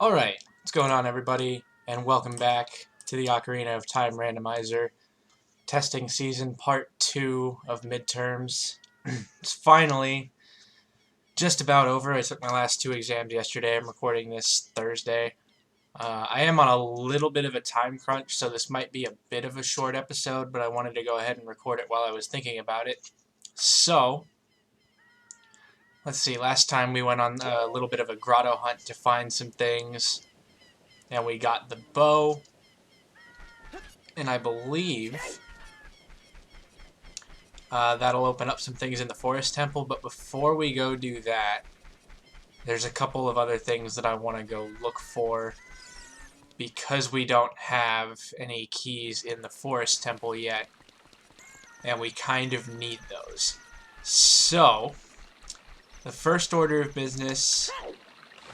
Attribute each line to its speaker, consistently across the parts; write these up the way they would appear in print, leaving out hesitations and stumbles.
Speaker 1: Alright, what's going on everybody, and welcome back to the Ocarina of Time Randomizer testing season part 2 of midterms. It's finally just about over. I took my last 2 exams yesterday. I'm recording this Thursday. I am on a little bit of a time crunch, so this might be a bit of a short episode, but I wanted to go ahead and record it while I was thinking about it. So, let's see, last time we went on a little bit of a grotto hunt to find some things. And we got the bow, and I believe that'll open up some things in the forest temple, but before we go do that, there's a couple of other things that I want to go look for, because we don't have any keys in the forest temple yet, and we kind of need those. So, the first order of business,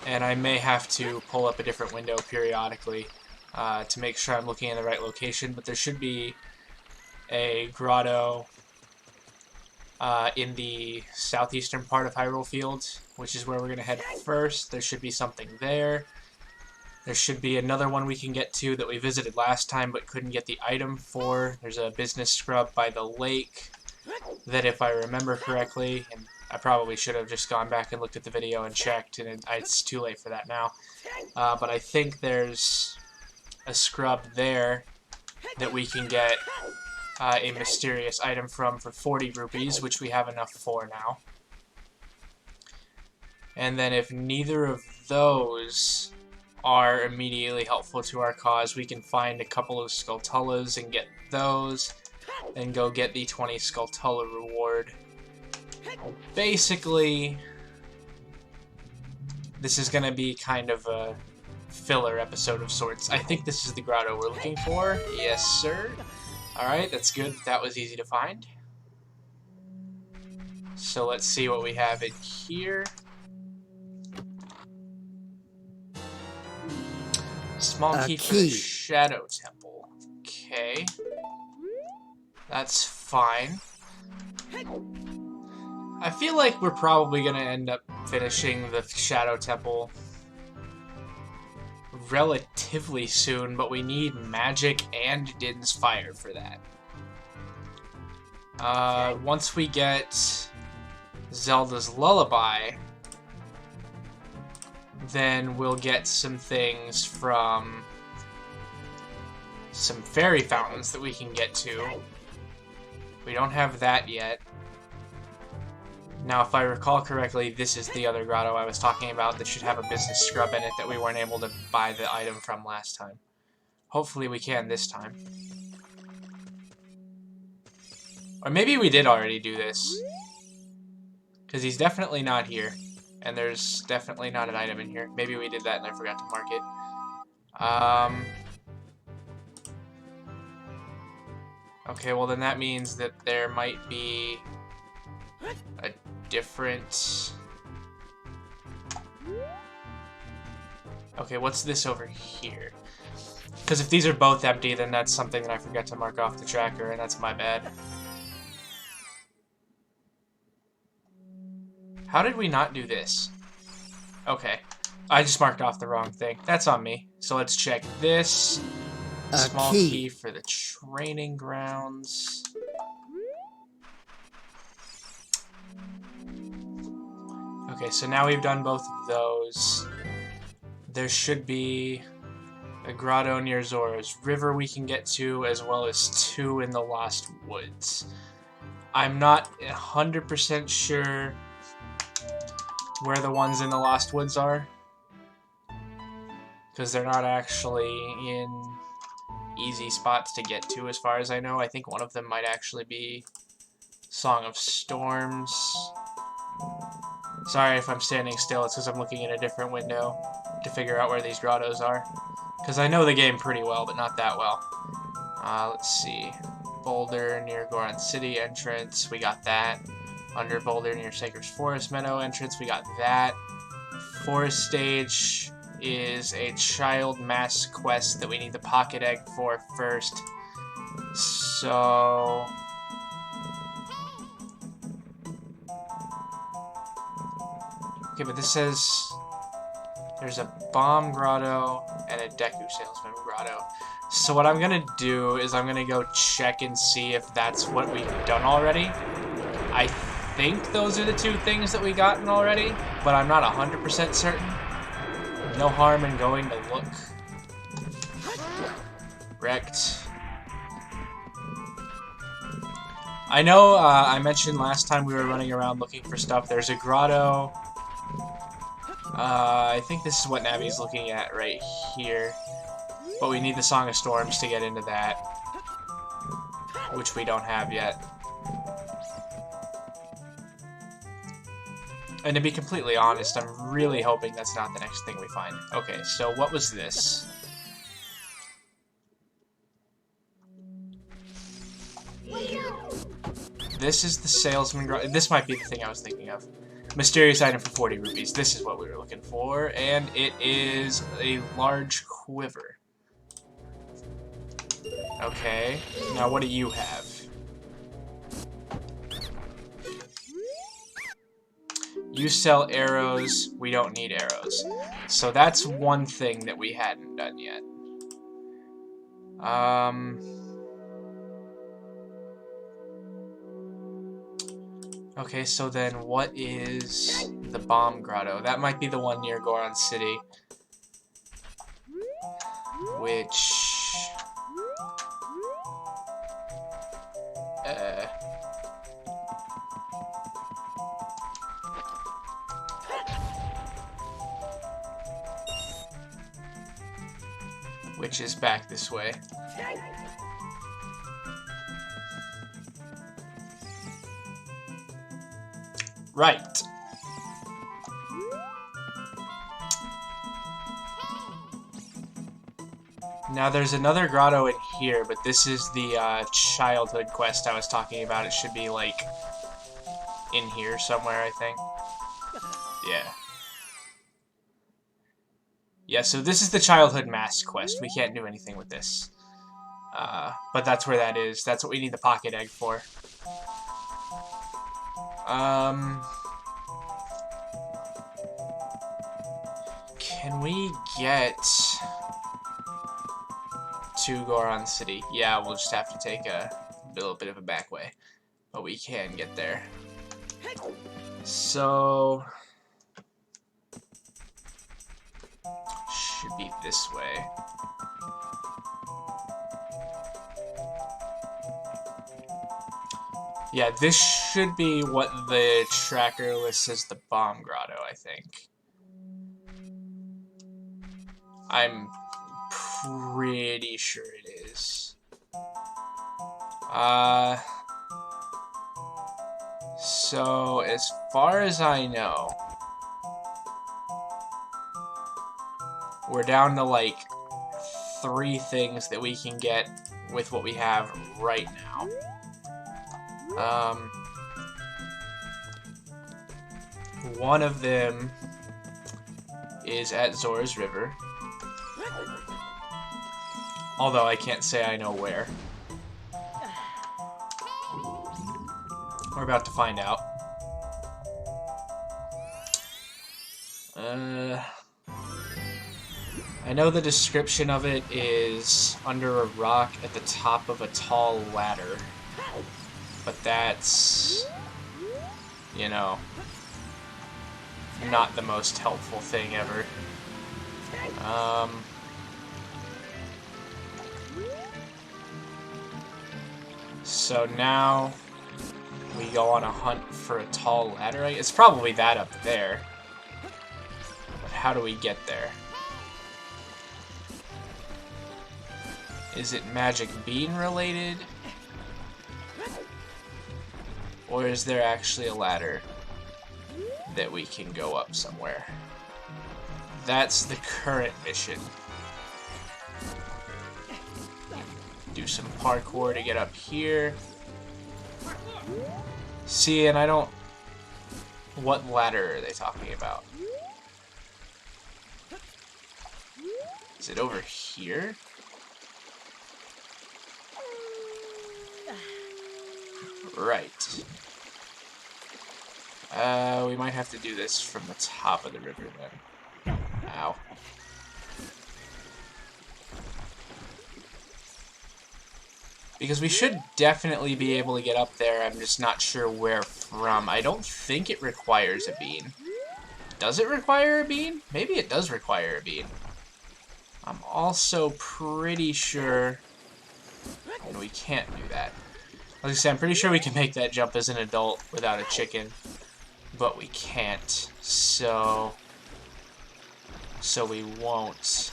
Speaker 1: and I may have to pull up a different window periodically to make sure I'm looking in the right location, but there should be a grotto in the southeastern part of Hyrule Field, which is where we're going to head first. There should be something there. There should be another one we can get to that we visited last time but couldn't get the item for. There's a business scrub by the lake that, if I remember correctly, and I probably should have just gone back and looked at the video and checked, and it's too late for that now. But I think there's a scrub there that we can get a mysterious item from for 40 rupees, which we have enough for now. And then if neither of those are immediately helpful to our cause, we can find a couple of Skulltulas and get those, and go get the 20 Skulltula reward. Basically, this is going to be kind of a filler episode of sorts. I think this is the grotto we're looking for. Yes, sir. Alright, that's good. That was easy to find. So let's see what we have in here. Small key for the Shadow Temple. Okay. That's fine. I feel like we're probably going to end up finishing the Shadow Temple relatively soon, but we need magic and Din's Fire for that. Once we get Zelda's Lullaby, then we'll get some things from some fairy fountains that we can get to. We don't have that yet. Now, if I recall correctly, this is the other grotto I was talking about that should have a business scrub in it that we weren't able to buy the item from last time. Hopefully we can this time. Or maybe we did already do this, because he's definitely not here. And there's definitely not an item in here. Maybe we did that and I forgot to mark it. Okay, well then that means that there might be a different... Okay, what's this over here? Because if these are both empty, then that's something that I forgot to mark off the tracker, and that's my bad. How did we not do this? Okay, I just marked off the wrong thing. That's on me. So let's check this. Small key for the training grounds. Okay, so now we've done both of those. There should be a grotto near Zora's River we can get to, as well as 2 in the Lost Woods. I'm not 100% sure where the ones in the Lost Woods are, because they're not actually in easy spots to get to, as far as I know. I think one of them might actually be Song of Storms. Sorry if I'm standing still, it's because I'm looking in a different window to figure out where these grottos are. Because I know the game pretty well, but not that well. Let's see. Boulder near Goron City entrance, we got that. Under Boulder near Sacred's Forest Meadow entrance, we got that. Forest Stage is a child mask quest that we need the pocket egg for first. So... Okay, but this says There's a bomb grotto and a Deku salesman grotto. So what I'm gonna do is I'm gonna go check and see if that's what we've done already. I think those are the two things that we gotten already, but I'm not 100% certain. No harm in going to look. Wrecked. I know I mentioned last time we were running around looking for stuff. There's a grotto. I think this is what Navi's looking at right here. But we need the Song of Storms to get into that, which we don't have yet. And to be completely honest, I'm really hoping that's not the next thing we find. Okay, so what was this? This is the salesman. This might be the thing I was thinking of. Mysterious item for 40 rupees. This is what we were looking for, and it is a large quiver. Okay, now what do you have? You sell arrows. We don't need arrows. So that's one thing that we hadn't done yet. Okay, so then what is the bomb grotto? That might be the one near Goron City. Which is back this way. Right. Now there's another grotto in here, but this is the childhood quest I was talking about. It should be like in here somewhere, I think. Yeah. Yeah, so this is the childhood mask quest. We can't do anything with this. But that's where that is. That's what we need the pocket egg for. Can we get to Goron City? Yeah, we'll just have to take a little bit of a back way. But we can get there. So should be this way. Yeah, this should be what the tracker lists as the bomb grotto, I think. I'm pretty sure it is. So as far as I know, we're down to like 3 things that we can get with what we have right now. One of them is at Zora's River. Although I can't say I know where. We're about to find out. I know the description of it is under a rock at the top of a tall ladder. But that's, you know, not the most helpful thing ever. So now we go on a hunt for a tall ladder. It's probably that up there. But how do we get there? Is it magic bean related? Or is there actually a ladder that we can go up somewhere? That's the current mission. Do some parkour to get up here. See, and I don't... What ladder are they talking about? Is it over here? Right. We might have to do this from the top of the river then. Ow. Because we should definitely be able to get up there. I'm just not sure where from. I don't think it requires a bean. Does it require a bean? Maybe it does require a bean. I'm also pretty sure we can't do that. Like I said, I'm pretty sure we can make that jump as an adult without a chicken. But we can't. So we won't.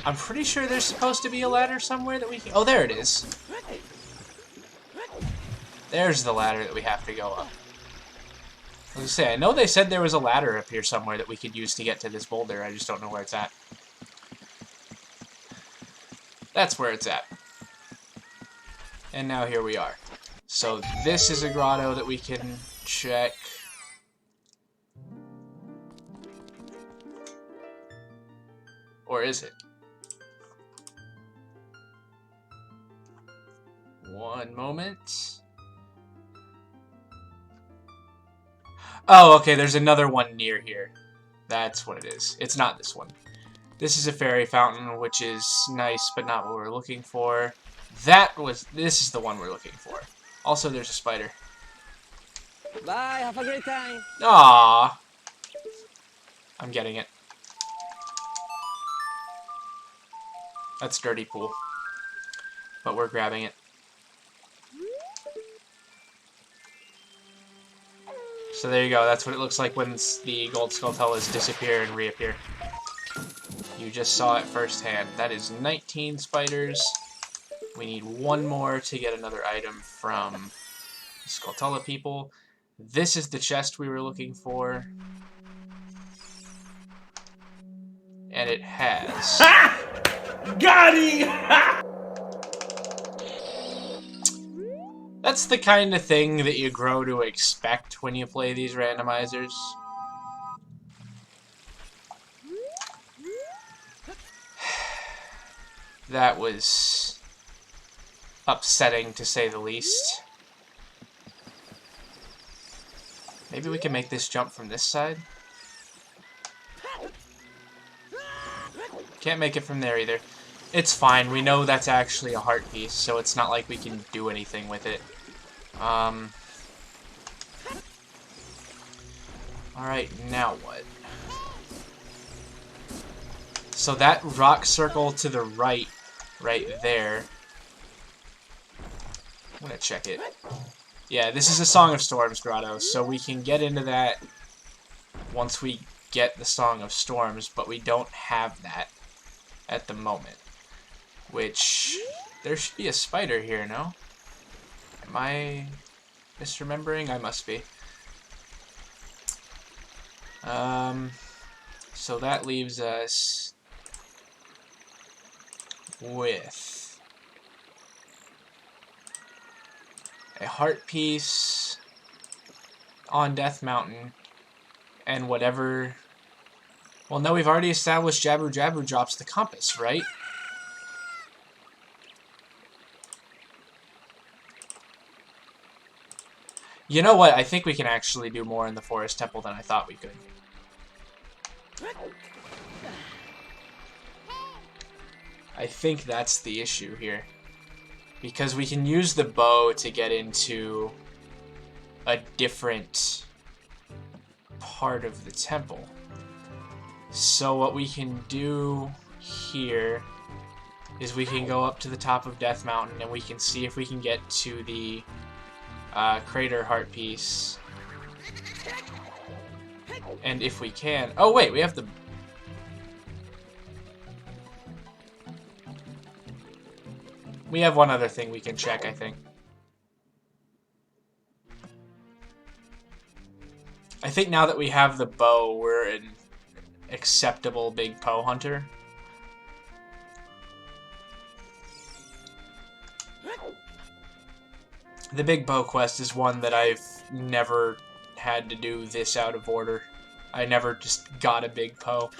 Speaker 1: I'm pretty sure there's supposed to be a ladder somewhere that we can... Oh, there it is. There's the ladder that we have to go up. I was gonna say, I know they said there was a ladder up here somewhere that we could use to get to this boulder. I just don't know where it's at. That's where it's at. And now here we are. So this is a grotto that we can check. Or is it? One moment. Oh, okay, there's another one near here. That's what it is. It's not this one. This is a fairy fountain, which is nice, but not what we're looking for. This is the one we're looking for. Also, there's a spider.
Speaker 2: Bye, have a great time.
Speaker 1: Aww. I'm getting it. That's dirty pool. But we're grabbing it. So there you go, that's what it looks like when the gold skulltulas disappear and reappear. You just saw it firsthand. That is 19 spiders. We need one more to get another item from the Skulltula people. This is the chest we were looking for. And it has...
Speaker 3: Ha! Got him!
Speaker 1: That's the kind of thing that you grow to expect when you play these randomizers. That was upsetting, to say the least. Maybe we can make this jump from this side? Can't make it from there either. It's fine, we know that's actually a heart piece, so it's not like we can do anything with it. Alright, now what? So that rock circle to the right there. I'm gonna check it. Yeah, this is a Song of Storms grotto, so we can get into that once we get the Song of Storms, but we don't have that at the moment. Which, there should be a spider here, no? Am I misremembering? I must be. So that leaves us with a heart piece on Death Mountain and whatever... Well, no, we've already established Jabber Jabber drops the compass, right? You know what? I think we can actually do more in the Forest Temple than I thought we could. I think that's the issue here. Because we can use the bow to get into a different part of the temple. So what we can do here is we can go up to the top of Death Mountain and we can see if we can get to the crater heart piece. And if we can... Oh wait, we have the... We have one other thing we can check, I think. I think now that we have the bow, we're an acceptable big Poe hunter. The Big Bow quest is one that I've never had to do this out of order. I never just got a Big Poe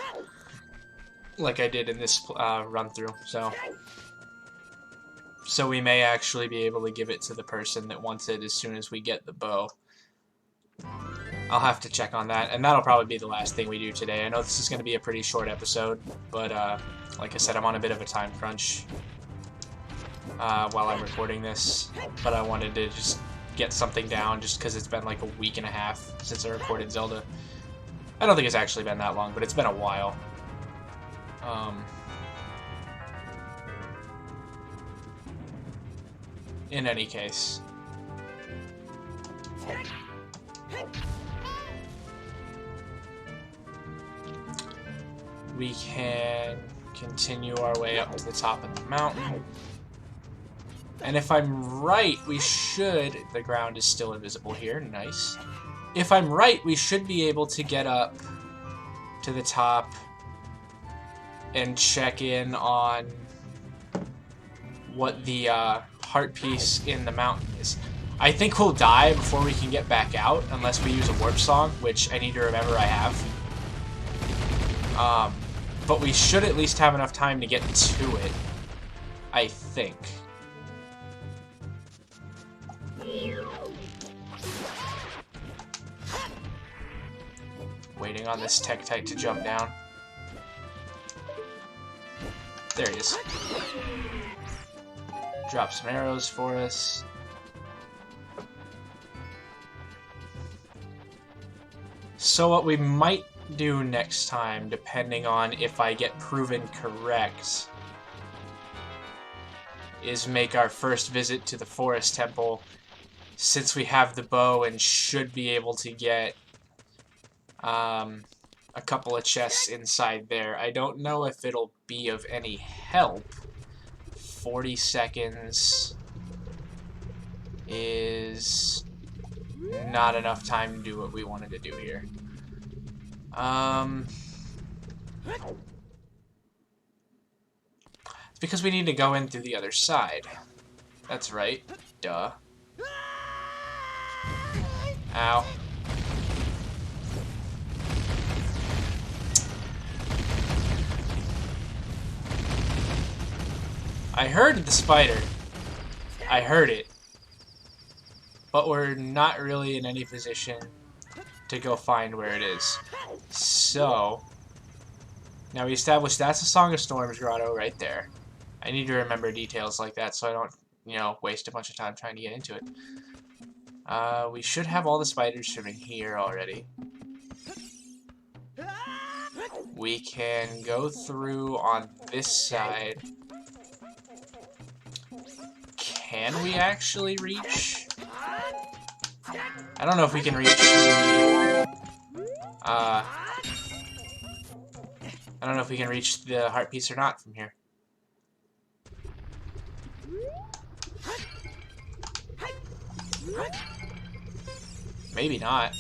Speaker 1: like I did in this run-through, so... So we may actually be able to give it to the person that wants it as soon as we get the bow. I'll have to check on that, and that'll probably be the last thing we do today. I know this is going to be a pretty short episode, but like I said, I'm on a bit of a time crunch while I'm recording this, but I wanted to just get something down just because it's been like a week and a half since I recorded Zelda. I don't think it's actually been that long, but it's been a while. In any case. We can continue our way up to the top of the mountain. And if I'm right, we should... The ground is still invisible here. Nice. If I'm right, we should be able to get up to the top and check in on what the heart piece in the mountain is. I think we'll die before we can get back out, unless we use a warp song, which I need to remember I have. But we should at least have enough time to get to it, I think. Waiting on this Tektite to jump down. There he is. Drop some arrows for us. So what we might do next time, depending on if I get proven correct, is make our first visit to the forest temple, since we have the bow and should be able to get a couple of chests inside there. I don't know if it'll be of any help. 40 seconds is not enough time to do what we wanted to do here. It's because we need to go in through the other side. That's right. Duh. Ow. I heard the spider. I heard it. But we're not really in any position to go find where it is. So, now we established that's a Song of Storms grotto right there. I need to remember details like that so I don't, you know, waste a bunch of time trying to get into it. We should have all the spiders swimming here already. We can go through on this side. Can we actually reach? I don't know if we can reach the... I don't know if we can reach the heart piece or not from here. Maybe not.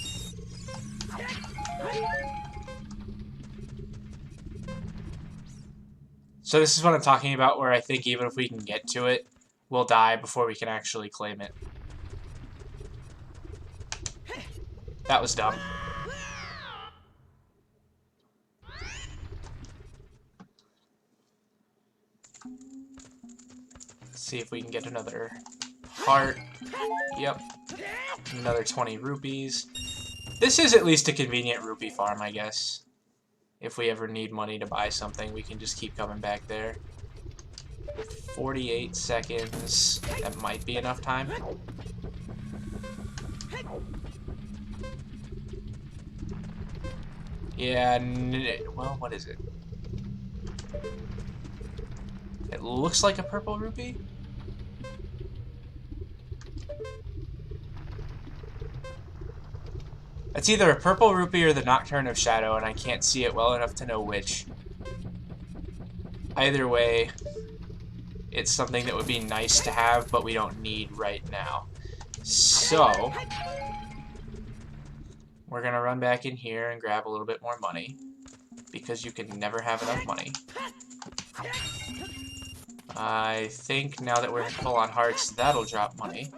Speaker 1: So this is what I'm talking about, where I think even if we can get to it, we'll die before we can actually claim it. That was dumb. Let's see if we can get another heart. Yep. Another 20 rupees. This is at least a convenient rupee farm, I guess. If we ever need money to buy something, we can just keep coming back there. 48 seconds. That might be enough time. Yeah, well, what is it? It looks like a purple rupee? It's either a purple rupee or the Nocturne of Shadow, and I can't see it well enough to know which. Either way, it's something that would be nice to have, but we don't need right now. So, we're gonna run back in here and grab a little bit more money, because you can never have enough money. I think now that we're full on hearts, that'll drop money.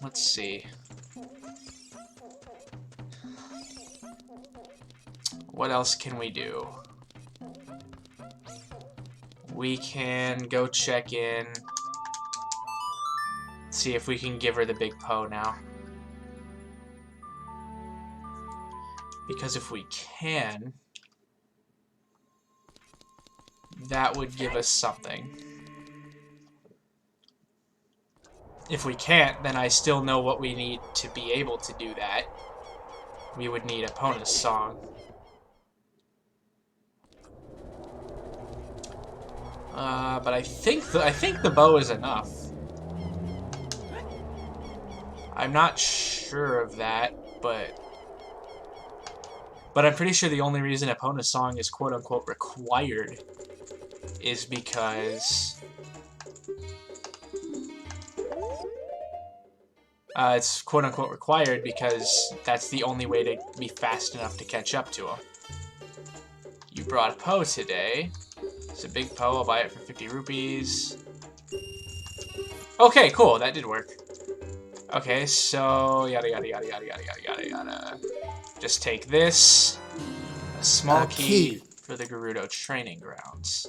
Speaker 1: Let's see. What else can we do? we can go check in. See if we can give her the big Poe now. Because if we can, that would give us something. If we can't, then I still know what we need to be able to do that. We would need Epona's song. But I think the bow is enough. I'm not sure of that, but I'm pretty sure the only reason Epona's song is quote-unquote required is because it's quote-unquote required because that's the only way to be fast enough to catch up to him. You brought a Poe today. It's a big Poe. I'll buy it for 50 rupees. Okay, cool. That did work. Okay, so yada yada yada yada yada yada yada yada. Just take this. A small key for the Gerudo training grounds.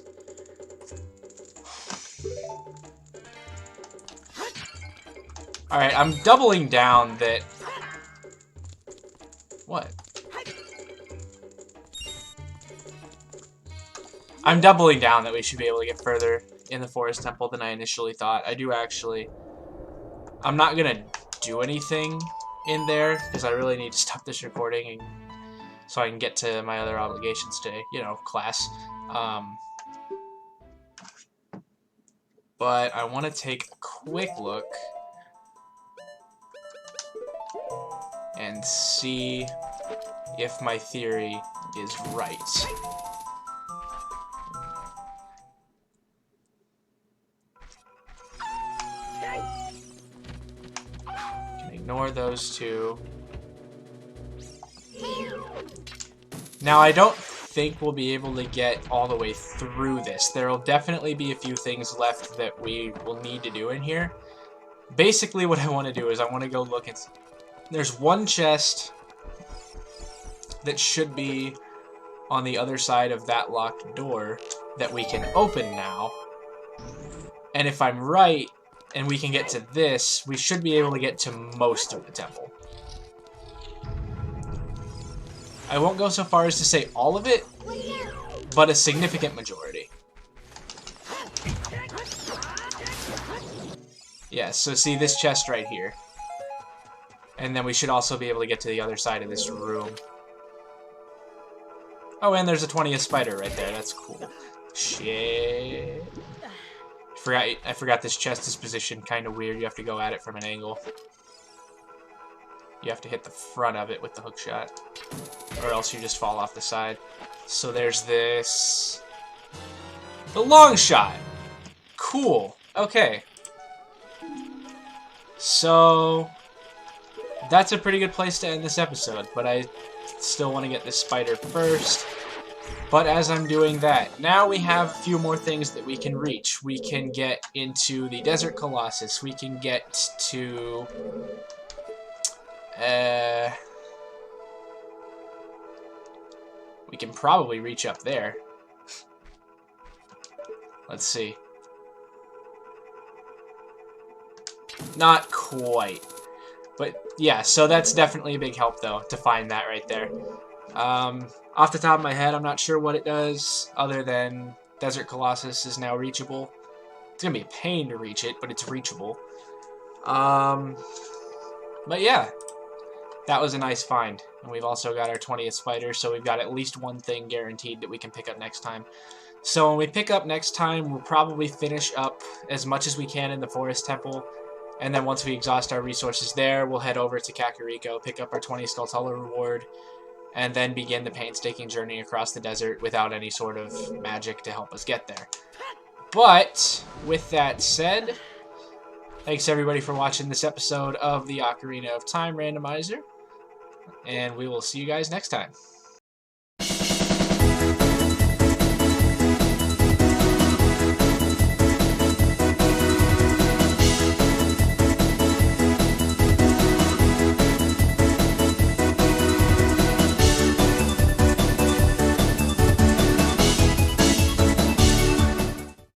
Speaker 1: Alright, I'm doubling down that... What? I'm doubling down that we should be able to get further in the Forest Temple than I initially thought. I do actually... I'm not gonna do anything in there, because I really need to stop this recording and, so I can get to my other obligations today. You know, class. But I want to take a quick look and see if my theory is right. Can ignore those two. Now, I don't think we'll be able to get all the way through this. There will definitely be a few things left that we will need to do in here. Basically, what I want to do is I want to go look at... There's one chest that should be on the other side of that locked door that we can open now. And if I'm right, and we can get to this, we should be able to get to most of the temple. I won't go so far as to say all of it, but a significant majority. Yeah, so see this chest right here. And then we should also be able to get to the other side of this room. Oh, and there's a 20th spider right there. That's cool. Shit. I forgot this chest is positioned kind of weird. You have to go at it from an angle. You have to hit the front of it with the hook shot, or else you just fall off the side. So there's this... The Longshot! Cool. Okay. So... That's a pretty good place to end this episode, but I still want to get this spider first. But as I'm doing that, now we have a few more things that we can reach. We can get into the Desert Colossus. We can get to... we can probably reach up there. Let's see. Not quite. But yeah, so that's definitely a big help though, to find that right there. Off the top of my head, I'm not sure what it does, other than Desert Colossus is now reachable. It's gonna be a pain to reach it, but it's reachable. But yeah. That was a nice find. And we've also got our 20th spider, so we've got at least one thing guaranteed that we can pick up next time. So when we pick up next time, we'll probably finish up as much as we can in the Forest Temple. And then once we exhaust our resources there, we'll head over to Kakariko, pick up our 20 Skulltula reward, and then begin the painstaking journey across the desert without any sort of magic to help us get there. But, with that said, thanks everybody for watching this episode of the Ocarina of Time Randomizer. And we will see you guys next time.